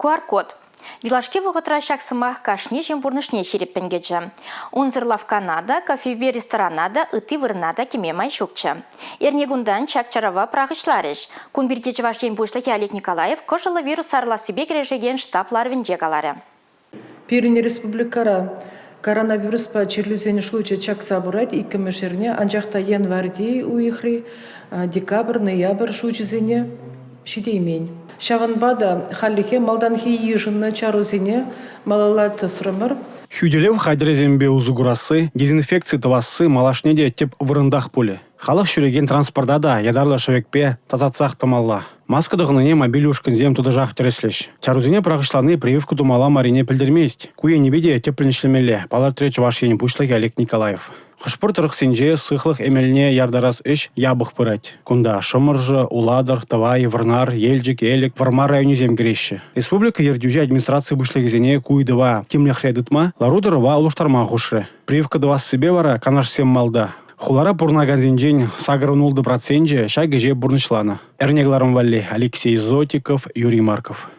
QR-код. Вилашке вғытра шақсымақ кашне жем бұрнышне шереппенгеджі. Онзырлав Канада, кафеве ресторанада, ыты вырнада кемемай шукчы. Эрнегундан чакчарава прағышларыш. Кунбирдечі ваш жем бұшлыки Олег Николаев кожылы вирус сарласы бекережеген штаплар венжегалары. Пирин республикара коронавирус по чирлизене шлуча чакса бурать и камешерне анжахта январди уихри декабрь, ноябрь шучизене шидеймень. Шаванбада халлихе малданхи ежинна чарузене малалат срымыр. Хюделев хайдрезембе узугурасы, дезинфекции тавасы малашнеде теп вырындах поле. Халық шүреген транспортада ядарлы шавекпе тазатсақ тамалла. Маска дығыныне мобиль ушкінзем тұдыжақ тереслеш. Чарузене прағышланы прививку думала марине пілдермест. Куе небеде тепленішлемелі. Балар треч ваш ен пушлыки Олег Николаев. Хышпыр тұрық сенже сықлық әмеліне ярдарас үш ябық пырать. Кунда шымыржы, уладыр, тавай, варнар, елжік, елік, вармар районе земгерещі. Республика ердюже администрации бұшлығызене куйдыва темлях рядытма, ларудырыва улуштарма хушры. Прививка дывас себе вара канаш сем малда. Хулара пурнагазинжень сагрынулды проценже шайгеже бурнышлана. Эрнегларым валли Алексей Зотиков, Юрий Марков.